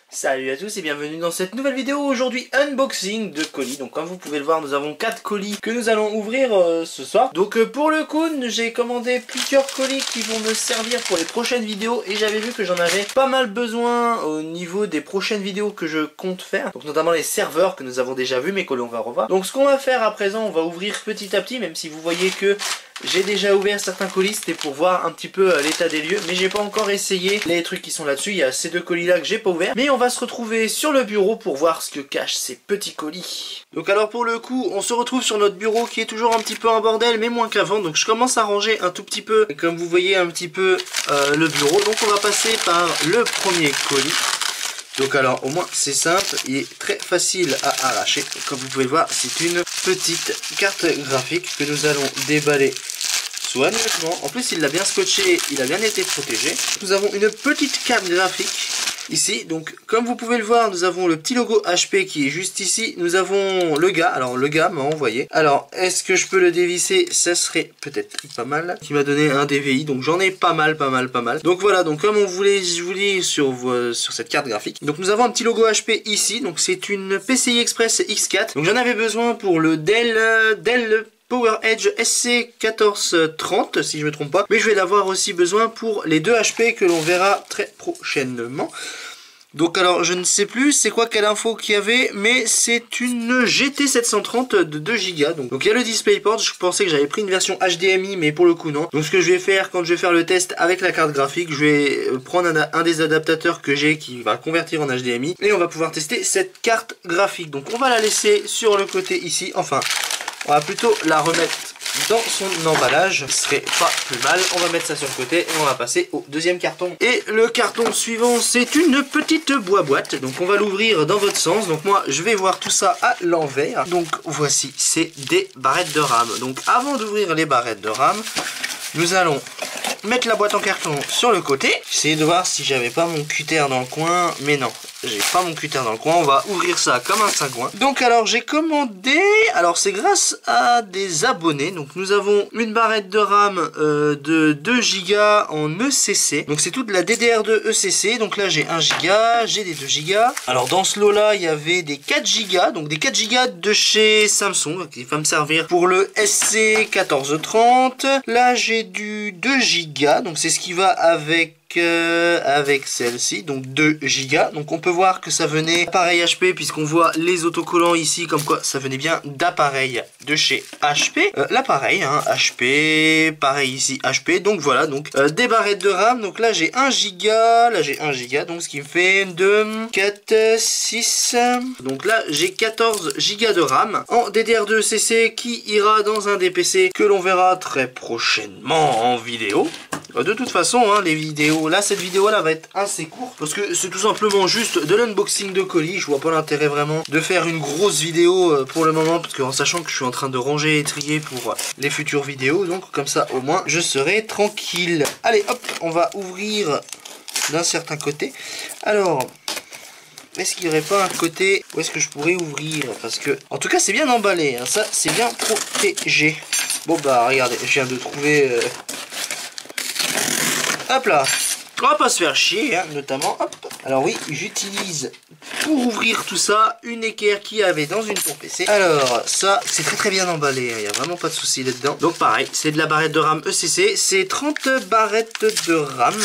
Salut à tous et bienvenue dans cette nouvelle vidéo. Aujourd'hui unboxing de colis. Donc comme vous pouvez le voir, nous avons 4 colis que nous allons ouvrir ce soir. Donc pour le coup, j'ai commandé plusieurs colis qui vont me servir pour les prochaines vidéos. Et j'avais vu que j'en avais pas mal besoin au niveau des prochaines vidéos que je compte faire. Donc notamment les serveurs que nous avons déjà vu, mais que l'on va revoir. Donc ce qu'on va faire à présent, on va ouvrir petit à petit. Même si vous voyez que j'ai déjà ouvert certains colis, c'était pour voir un petit peu l'état des lieux. Mais j'ai pas encore essayé les trucs qui sont là-dessus. Il y a ces 2 colis là que j'ai pas ouvert. Mais on va se retrouver sur le bureau pour voir ce que cachent ces petits colis. Donc alors pour le coup, on se retrouve sur notre bureau qui est toujours un petit peu en bordel, mais moins qu'avant. Donc je commence à ranger un tout petit peu, comme vous voyez un petit peu le bureau. Donc on va passer par le premier colis. Donc alors au moins c'est simple, il est très facile à arracher. Comme vous pouvez le voir, c'est une petite carte graphique que nous allons déballer soigneusement. En plus il l'a bien scotché, il a bien été protégé. Nous avons une petite carte graphique ici. Donc comme vous pouvez le voir, nous avons le petit logo HP qui est juste ici. Nous avons le gars, alors le gars m'a envoyé. Alors est-ce que je peux le dévisser? Ça serait peut-être pas mal. Qui m'a donné un DVI, donc j'en ai pas mal. Donc voilà, donc comme je vous l'ai sur cette carte graphique. Donc nous avons un petit logo HP ici. Donc c'est une PCI Express X4. Donc j'en avais besoin pour le Dell PowerEdge SC1430 si je me trompe pas, mais je vais l'avoir aussi besoin pour les 2 HP que l'on verra très prochainement. Donc alors je ne sais plus c'est quoi quelle info qu'il y avait, mais c'est une GT730 de 2 Go. Donc il y a le DisplayPort, je pensais que j'avais pris une version HDMI mais pour le coup non. Donc ce que je vais faire quand je vais faire le test avec la carte graphique, je vais prendre un des adaptateurs que j'ai qui va convertir en HDMI et on va pouvoir tester cette carte graphique. Donc on va la laisser sur le côté ici, enfin on va plutôt la remettre dans son emballage, ce serait pas plus mal. On va mettre ça sur le côté et on va passer au deuxième carton. Et le carton suivant, c'est une petite boîte. Donc on va l'ouvrir dans votre sens. Donc moi je vais voir tout ça à l'envers. Donc voici, c'est des barrettes de RAM. Donc avant d'ouvrir les barrettes de RAM, nous allons mettre la boîte en carton sur le côté. J'essayais de voir si j'avais pas mon cutter dans le coin, mais non, j'ai pas mon cutter dans le coin. On va ouvrir ça comme un sagouin. Donc alors j'ai commandé, alors c'est grâce à des abonnés. Donc nous avons une barrette de RAM de 2 Go en ECC. Donc c'est toute la DDR2 ECC. Donc là j'ai 1 Go, j'ai des 2 Go. Alors dans ce lot là il y avait des 4 Go. Donc des 4 Go de chez Samsung qui va me servir pour le SC1430. Là j'ai du 2 Go. Donc c'est ce qui va avec celle-ci, donc 2 Go. Donc on peut voir que ça venait d'appareil HP puisqu'on voit les autocollants ici comme quoi ça venait bien d'appareil de chez HP. L'appareil HP, pareil ici HP. Donc voilà, donc des barrettes de RAM. Donc là j'ai 1 Go, là j'ai 1 Go, donc ce qui me fait 2, 4, 6. Donc là j'ai 14 Go de RAM en DDR2 CC qui ira dans un des PC que l'on verra très prochainement en vidéo. De toute façon, les vidéos, là, cette vidéo là va être assez courte parce que c'est tout simplement juste de l'unboxing de colis. Je vois pas l'intérêt vraiment de faire une grosse vidéo pour le moment parce que en sachant que je suis en train de ranger et trier pour les futures vidéos, donc comme ça au moins je serai tranquille. Allez, hop, on va ouvrir d'un certain côté. Alors, est-ce qu'il n'y aurait pas un côté où est-ce que je pourrais ouvrir? Parce que, en tout cas, c'est bien emballé, ça c'est bien protégé. Bon bah regardez, je viens de trouver. Hop là, on va pas se faire chier, notamment, hop. Alors oui, j'utilise pour ouvrir tout ça une équerre qui avait dans une tour PC. Alors ça, c'est très bien emballé, il n'y a vraiment pas de souci là-dedans. Donc pareil, c'est de la barrette de RAM ECC, c'est 30 barrettes de RAM.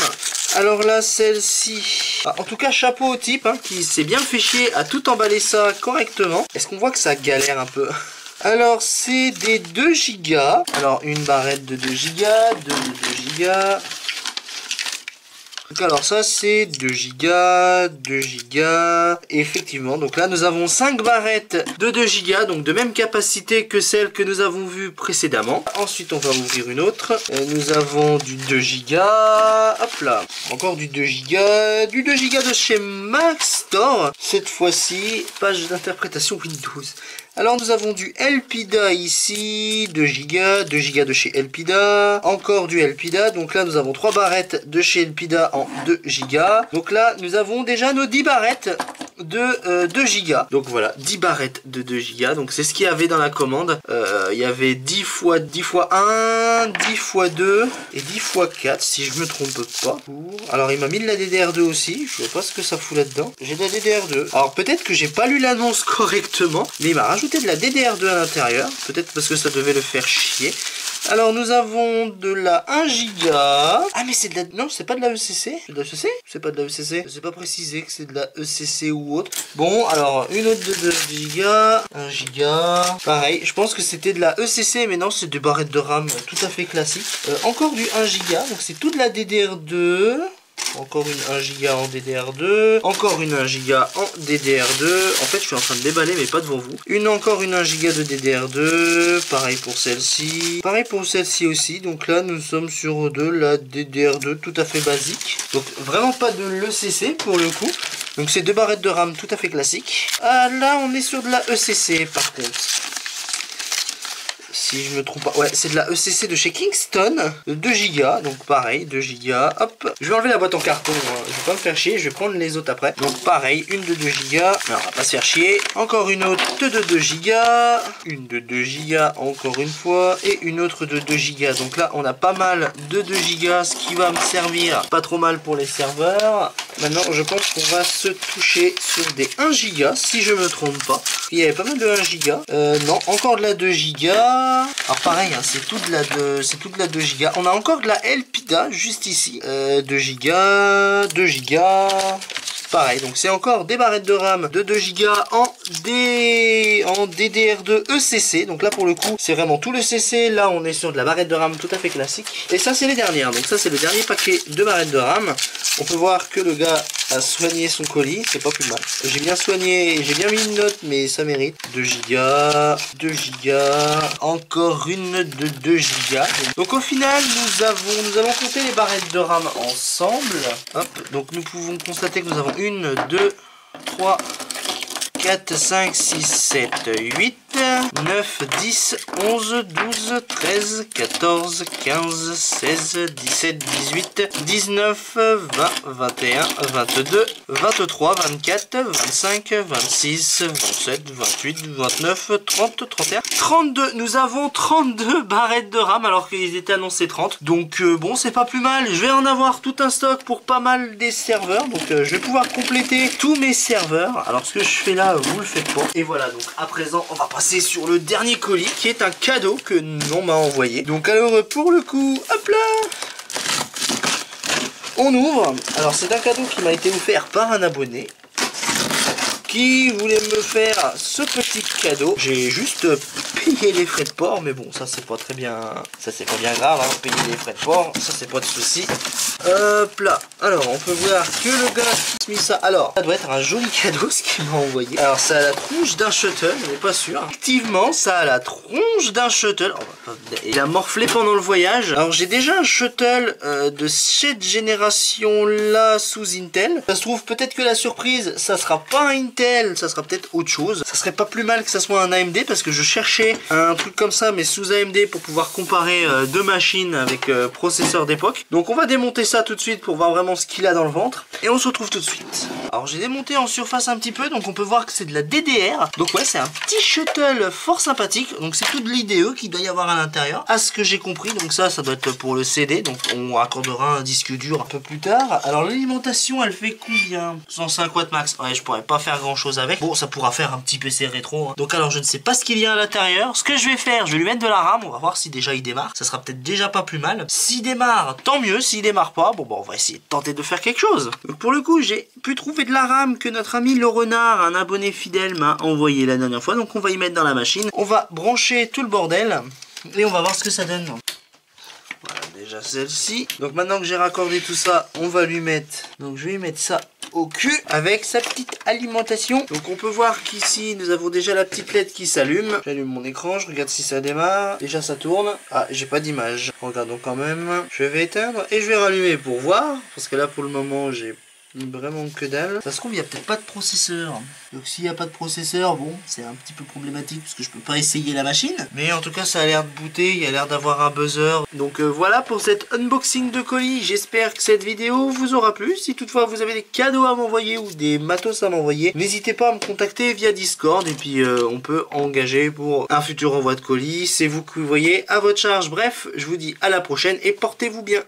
Alors là, celle-ci, en tout cas chapeau au type, qui s'est bien fait chier à tout emballer ça correctement. Est-ce qu'on voit que ça galère un peu? Alors c'est des 2 Go. Alors une barrette de 2 Go, de 2 Go. Donc alors ça c'est 2 Go, 2 Go, et effectivement donc là nous avons 5 barrettes de 2 Go, donc de même capacité que celle que nous avons vue précédemment. Ensuite on va ouvrir une autre, nous avons du 2 Go, hop là, encore du 2 Go de chez Maxtor, cette fois-ci page d'interprétation Windows. Alors nous avons du Elpida ici, 2 Go de chez Elpida, encore du Elpida, donc là nous avons 3 barrettes de chez Elpida en 2 Go. Donc là nous avons déjà nos 10 barrettes de 2 Go. Donc voilà, 10 barrettes de 2 Go. Donc c'est ce qu'il y avait dans la commande. Il y avait 10 x 10 x 1, 10 x 2 et 10 x 4 si je me trompe pas. Alors il m'a mis de la DDR2 aussi. Je sais pas ce que ça fout là-dedans. J'ai de la DDR2. Alors peut-être que j'ai pas lu l'annonce correctement, mais il m'a rajouté de la DDR2 à l'intérieur. Peut-être parce que ça devait le faire chier. Alors nous avons de la 1 Go. Ah mais c'est de la... Non, c'est pas de la ECC. C'est de la ECC? C'est pas de la ECC. C'est pas précisé que c'est de la ECC ou autre. Bon, alors une autre de 2 Go. 1 Go. Pareil, je pense que c'était de la ECC, mais non, c'est des barrettes de RAM tout à fait classiques. Encore du 1 Go, donc c'est tout de la DDR2. Encore une 1 Go en DDR2, encore une 1 Go en DDR2. En fait, je suis en train de déballer, mais pas devant vous. Encore une 1 Go de DDR2. Pareil pour celle-ci. Pareil pour celle-ci aussi. Donc là, nous sommes sur de la DDR2 tout à fait basique. Donc vraiment pas de l'ECC pour le coup. Donc c'est 2 barrettes de RAM tout à fait classiques. Ah là, on est sur de la ECC par contre. Si je me trompe pas, ouais, c'est de la ECC de chez Kingston, de 2 Go, donc pareil, 2 Go, hop. Je vais enlever la boîte en carton, hein. Je vais pas me faire chier, je vais prendre les autres après. Donc pareil, une de 2 Go, alors on va pas se faire chier. Encore une autre de 2 Go, une de 2 Go encore une fois, et une autre de 2 Go. Donc là, on a pas mal de 2 Go, ce qui va me servir pas trop mal pour les serveurs. Maintenant, je pense qu'on va se toucher sur des 1 Go, si je me trompe pas. Il y avait pas mal de 1 Go. Non, encore de la 2 Go. Alors pareil, hein, c'est tout de la 2 Go. On a encore de la Elpida juste ici. 2 Go, 2 Go. Pareil, donc c'est encore des barrettes de RAM de 2 Go en DDR2 ECC. Donc là pour le coup, c'est vraiment tout le CC. Là on est sur de la barrette de RAM tout à fait classique. Et ça c'est les dernières. Donc ça c'est le dernier paquet de barrettes de RAM. On peut voir que le gars a soigné son colis, c'est pas plus mal. J'ai bien soigné, j'ai bien mis une note, mais ça mérite. 2 Go, 2 Go, encore une de 2 Go. Donc au final, nous allons compter les barrettes de RAM ensemble. Hop, donc nous pouvons constater que nous avons 1, 2, 3, 4, 5, 6, 7, 8, 9, 10, 11, 12, 13, 14, 15, 16, 17, 18, 19, 20, 21, 22, 23, 24, 25, 26, 27, 28, 29, 30, 31, 32. Nous avons 32 barrettes de RAM alors qu'ils étaient annoncés 30. Donc bon, c'est pas plus mal. Je vais en avoir tout un stock pour pas mal des serveurs. Donc je vais pouvoir compléter tous mes serveurs. Alors ce que je fais là, vous le faites pas. Et voilà, donc à présent, on va passer sur le dernier colis qui est un cadeau que l'on m'a envoyé. Donc alors pour le coup, hop là, on ouvre. Alors c'est un cadeau qui m'a été offert par un abonné qui voulait me faire ce petit cadeau. J'ai juste payé les frais de port, mais bon, ça c'est pas très bien, ça c'est pas bien grave, hein, payer les frais de port, ça c'est pas de souci. Hop là, alors on peut voir que le gars qui m'a mis ça, alors ça doit être un joli cadeau ce qu'il m'a envoyé. Alors ça a la tronche d'un shuttle, on n'est pas sûr. Effectivement, ça a la tronche d'un shuttle. Il a morflé pendant le voyage. Alors j'ai déjà un shuttle de cette génération là sous Intel. Ça se trouve peut-être que la surprise, ça sera pas un Intel, ça sera peut-être autre chose. Ça serait pas plus mal que ça soit un AMD parce que je cherchais un truc comme ça mais sous AMD pour pouvoir comparer deux machines avec processeur d'époque. Donc on va démonter ça tout de suite pour voir vraiment ce qu'il a dans le ventre et on se retrouve tout de suite. Alors j'ai démonté en surface un petit peu, donc on peut voir que c'est de la DDR. Donc ouais, c'est un petit shuttle fort sympathique. Donc c'est tout de l'IDE qu'il doit y avoir à l'intérieur, à ce que j'ai compris. Donc ça doit être pour le CD, donc on raccordera un disque dur un peu plus tard. Alors l'alimentation, elle fait combien? 105 watts max. Ouais, je pourrais pas faire grand chose avec. Bon, ça pourra faire un petit PC rétro, hein. Donc alors je ne sais pas ce qu'il y a à l'intérieur. Ce que je vais faire, je vais lui mettre de la RAM. On va voir si déjà il démarre. Ça sera peut-être déjà pas plus mal. S'il démarre, tant mieux. S'il démarre pas, bon bah on va essayer de tenter de faire quelque chose. Donc pour le coup, j'ai pu trouver de la RAM que notre ami le renard, un abonné fidèle, m'a envoyé la dernière fois. Donc on va y mettre dans la machine. On va brancher tout le bordel et on va voir ce que ça donne. Voilà, déjà celle-ci. Donc maintenant que j'ai raccordé tout ça, on va lui mettre, donc je vais lui mettre ça au cul avec sa petite alimentation. Donc on peut voir qu'ici nous avons déjà la petite LED qui s'allume. J'allume mon écran, je regarde si ça démarre. Déjà ça tourne. Ah, j'ai pas d'image. Regardons quand même. Je vais éteindre et je vais rallumer pour voir, parce que là pour le moment j'ai Vraiment que dalle. Ça se trouve, il n'y a peut-être pas de processeur. Donc s'il n'y a pas de processeur, bon, c'est un petit peu problématique parce que je peux pas essayer la machine. Mais en tout cas, ça a l'air de booter, il y a l'air d'avoir un buzzer. Donc voilà pour cet unboxing de colis. J'espère que cette vidéo vous aura plu. Si toutefois vous avez des cadeaux à m'envoyer ou des matos à m'envoyer, n'hésitez pas à me contacter via Discord. Et puis on peut engager pour un futur envoi de colis. C'est vous qui voyez à votre charge. Bref, je vous dis à la prochaine et portez-vous bien.